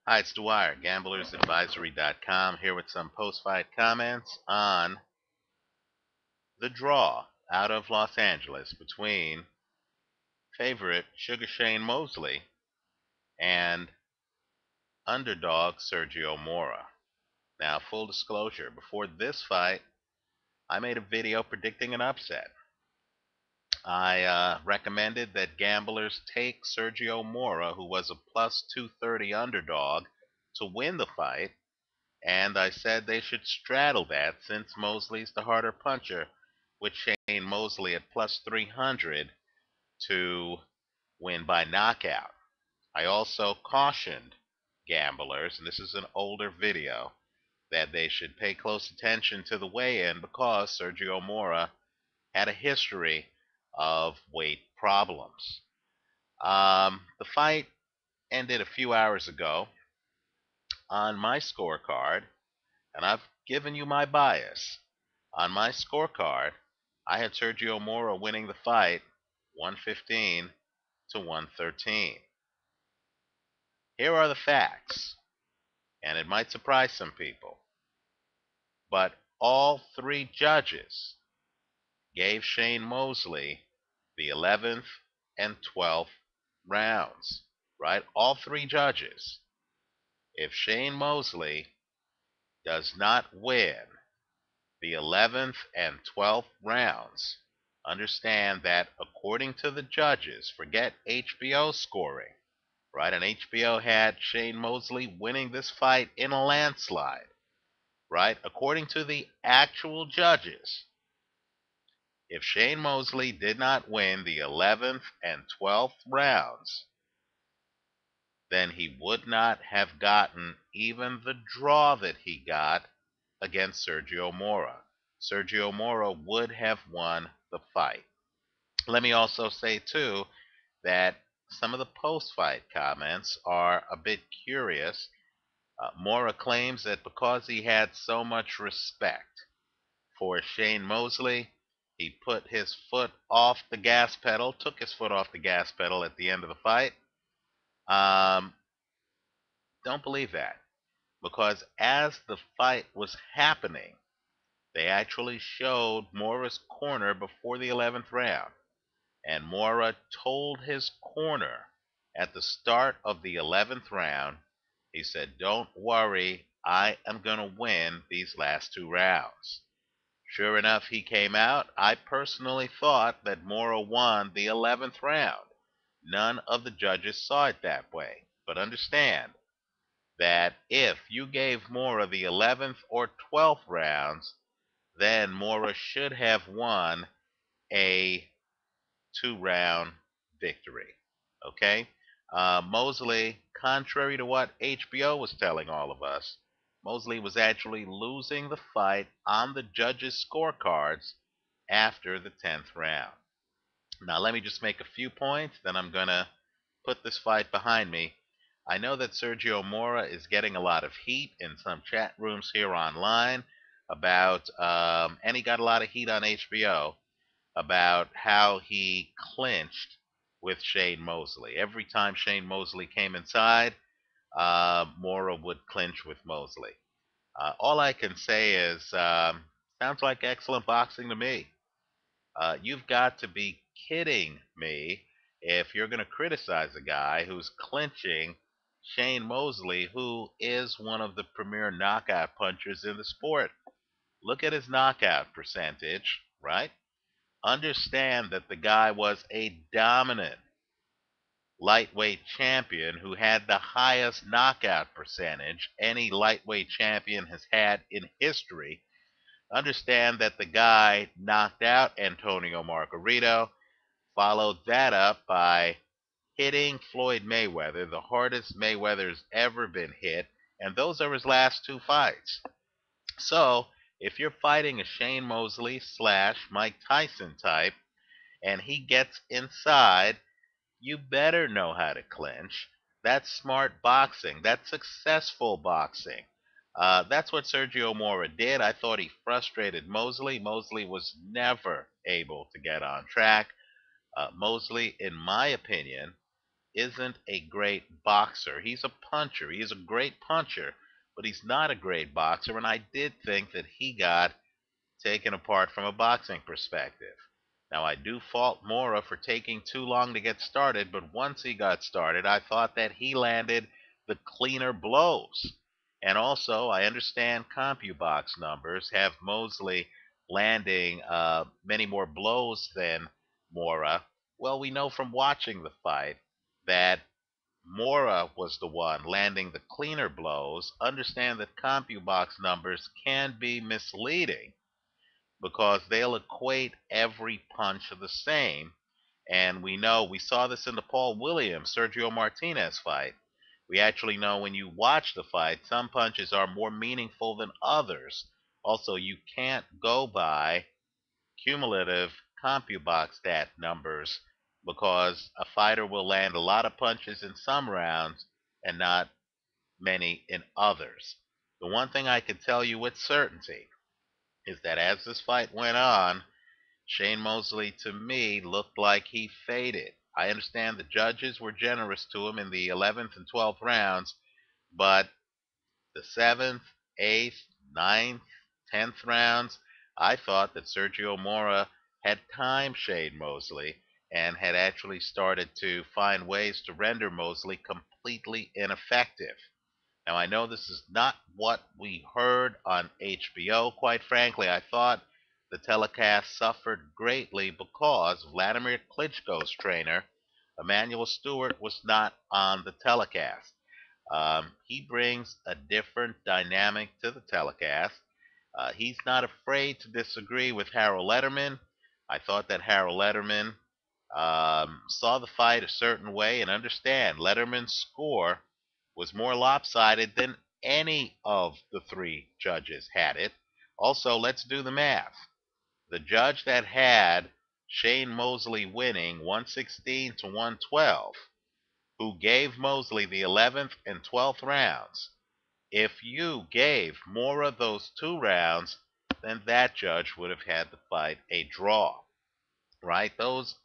Hi, it's Dwyer, gamblersadvisory.com, here with some post-fight comments on the draw out of Los Angeles between favorite Sugar Shane Mosley and underdog Sergio Mora. Now, full disclosure, before this fight, I made a video predicting an upset. I recommended that gamblers take Sergio Mora, who was a plus 230 underdog, to win the fight. And I said they should straddle that since Mosley's the harder puncher, with Shane Mosley at plus 300 to win by knockout. I also cautioned gamblers, and this is an older video, that they should pay close attention to the weigh-in because Sergio Mora had a history of weight problems. The fight ended a few hours ago. On my scorecard, and I've given you my bias. On my scorecard, I had Sergio Mora winning the fight 115 to 113. Here are the facts, and it might surprise some people, but all three judges gave Shane Mosley the 11th and 12th rounds, right? All three judges. If Shane Mosley does not win the 11th and 12th rounds, understand that according to the judges, forget HBO scoring, right? And HBO had Shane Mosley winning this fight in a landslide, right? According to the actual judges, if Shane Mosley did not win the 11th and 12th rounds, then he would not have gotten even the draw that he got against Sergio Mora. Sergio Mora would have won the fight. Let me also say, too, that some of the post-fight comments are a bit curious. Mora claims that because he had so much respect for Shane Mosley, he put his foot off the gas pedal, took his foot off the gas pedal at the end of the fight. Don't believe that, because as the fight was happening, they actually showed Mora's corner before the 11th round, and Mora told his corner at the start of the 11th round, he said, "Don't worry, I am going to win these last two rounds." Sure enough, he came out. I personally thought that Mora won the 11th round. None of the judges saw it that way. But understand that if you gave Mora the 11th or 12th rounds, then Mora should have won a two-round victory. Okay? Mosley, contrary to what HBO was telling all of us, Mosley was actually losing the fight on the judges' scorecards after the 10th round. Now, let me just make a few points, then I'm going to put this fight behind me. I know that Sergio Mora is getting a lot of heat in some chat rooms here online about, and he got a lot of heat on HBO about how he clinched with Shane Mosley. Every time Shane Mosley came inside, Mora would clinch with Mosley. All I can say is, sounds like excellent boxing to me. You've got to be kidding me if you're going to criticize a guy who's clinching Shane Mosley, who is one of the premier knockout punchers in the sport. Look at his knockout percentage, right? Understand that the guy was a dominant lightweight champion who had the highest knockout percentage any lightweight champion has had in history. Understand that the guy knocked out Antonio Margarito, followed that up by hitting Floyd Mayweather, the hardest Mayweather's ever been hit, and those are his last two fights. So, if you're fighting a Shane Mosley / Mike Tyson type, and he gets inside, you better know how to clinch. That's smart boxing. That's successful boxing. That's what Sergio Mora did. I thought he frustrated Mosley. Mosley was never able to get on track. Mosley, in my opinion, isn't a great boxer. He's a puncher. He is a great puncher, but he's not a great boxer. And I did think that he got taken apart from a boxing perspective. Now, I do fault Mora for taking too long to get started, but once he got started, I thought that he landed the cleaner blows. And also, I understand CompuBox numbers have Mosley landing many more blows than Mora. Well, we know from watching the fight that Mora was the one landing the cleaner blows. Understand that CompuBox numbers can be misleading because they'll equate every punch the same. And we know, we saw this in the Paul Williams Sergio Martinez fight. We actually know when you watch the fight, some punches are more meaningful than others. Also, you can't go by cumulative CompuBox stat numbers because a fighter will land a lot of punches in some rounds and not many in others. The one thing I can tell you with certainty is that as this fight went on, Shane Mosley, to me, looked like he faded. I understand the judges were generous to him in the 11th and 12th rounds, but the 7th, 8th, 9th, 10th rounds, I thought that Sergio Mora had timed Shane Mosley and had actually started to find ways to render Mosley completely ineffective. Now, I know this is not what we heard on HBO. Quite frankly, I thought the telecast suffered greatly because Vladimir Klitschko's trainer, Emmanuel Stewart, was not on the telecast. He brings a different dynamic to the telecast. He's not afraid to disagree with Harold Letterman. I thought that Harold Letterman saw the fight a certain way, and understand Letterman's score was more lopsided than any of the three judges had it. Also, let's do the math. The judge that had Shane Mosley winning 116 to 112, who gave Mosley the 11th and 12th rounds, if you gave Mora those 2 rounds, then that judge would have had the fight a draw, right? Those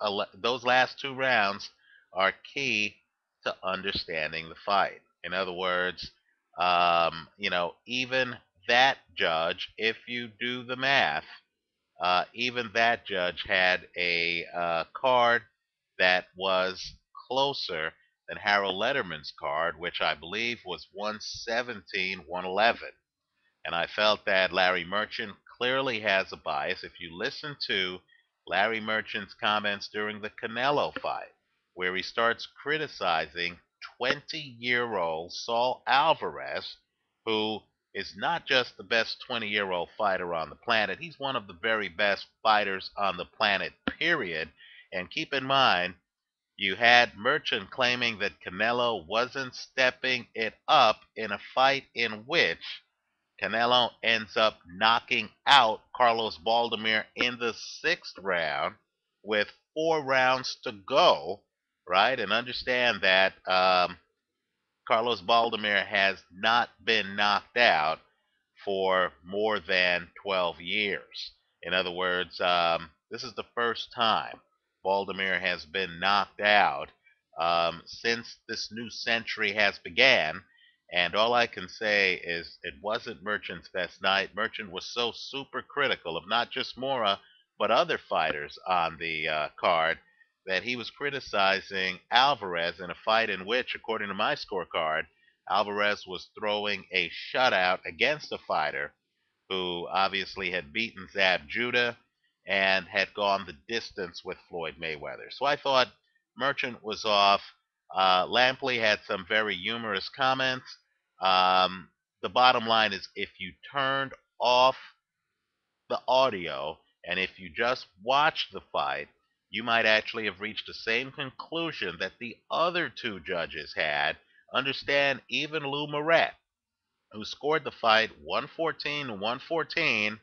last 2 rounds are key to understanding the fight. In other words, even that judge, if you do the math, even that judge had a card that was closer than Harold Letterman's card, which I believe was 117, 111. And I felt that Larry Merchant clearly has a bias. If you listen to Larry Merchant's comments during the Canelo fight, where he starts criticizing 20-year-old Saul Alvarez, who is not just the best 20-year-old fighter on the planet, he's one of the very best fighters on the planet, period. And keep in mind, you had Merchant claiming that Canelo wasn't stepping it up in a fight in which Canelo ends up knocking out Carlos Baldomir in the 6th round with 4 rounds to go, right? And understand that Carlos Baldomir has not been knocked out for more than 12 years. In other words, this is the first time Baldomir has been knocked out since this new century has began. And all I can say is it wasn't Merchant's best night. Merchant was so super critical of not just Mora, but other fighters on the card that he was criticizing Alvarez in a fight in which, according to my scorecard, Alvarez was throwing a shutout against a fighter who obviously had beaten Zab Judah and had gone the distance with Floyd Mayweather. So I thought Merchant was off. Lampley had some very humorous comments. The bottom line is if you turned off the audio and if you just watched the fight, you might actually have reached the same conclusion that the other 2 judges had. Understand, even Lou Moret, who scored the fight 114 to 114,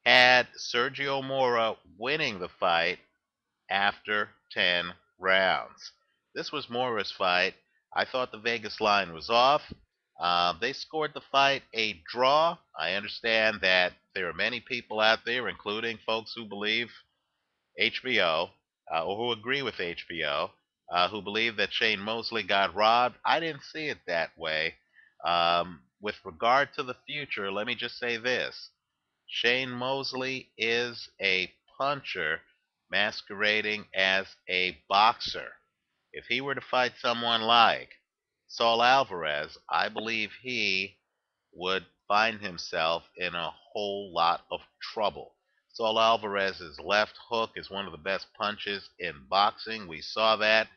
had Sergio Mora winning the fight after 10 rounds. This was Mora's fight. I thought the Vegas line was off. They scored the fight a draw. I understand that there are many people out there, including folks who believe HBO or who agree with HBO, who believe that Shane Mosley got robbed. I didn't see it that way. With regard to the future, let me just say this. Shane Mosley is a puncher masquerading as a boxer. If he were to fight someone like Saul Alvarez, I believe he would find himself in a whole lot of trouble. Saul Alvarez's left hook is one of the best punches in boxing. We saw that.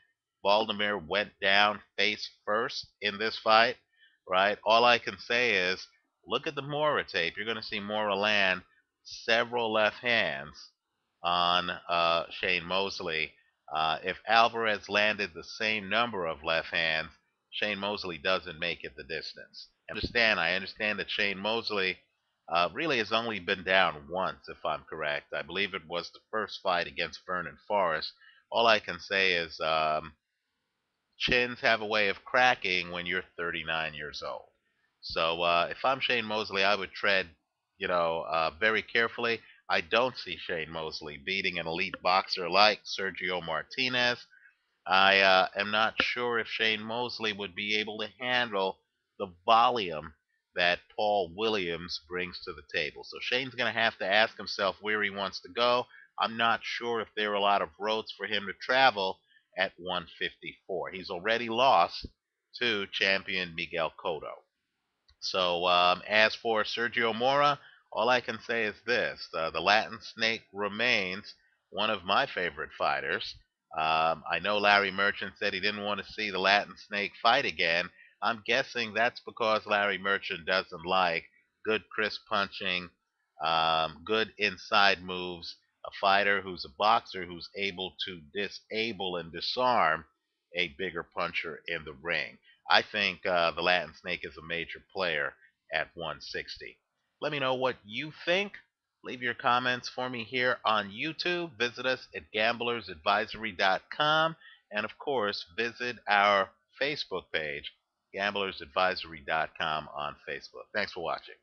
Vladimir went down face first in this fight, right? All I can say is look at the Mora tape. You're going to see Mora land several left hands on Shane Mosley. If Alvarez landed the same number of left hands, Shane Mosley doesn't make it the distance. I understand that Shane Mosley really has only been down once, if I'm correct. I believe it was the first fight against Vernon Forrest. All I can say is chins have a way of cracking when you're 39 years old. So if I'm Shane Mosley, I would tread, very carefully. I don't see Shane Mosley beating an elite boxer like Sergio Martinez. I am not sure if Shane Mosley would be able to handle the volume that Paul Williams brings to the table. So Shane's going to have to ask himself where he wants to go. I'm not sure if there are a lot of roads for him to travel at 154. He's already lost to champion Miguel Cotto. So as for Sergio Mora, all I can say is this: the Latin Snake remains one of my favorite fighters. I know Larry Merchant said he didn't want to see the Latin Snake fight again. I'm guessing that's because Larry Merchant doesn't like good crisp punching, good inside moves, a fighter who's a boxer who's able to disable and disarm a bigger puncher in the ring. I think the Latin Snake is a major player at 160. Let me know what you think. Leave your comments for me here on YouTube. Visit us at gamblersadvisory.com. And of course, visit our Facebook page, gamblersadvisory.com on Facebook. Thanks for watching.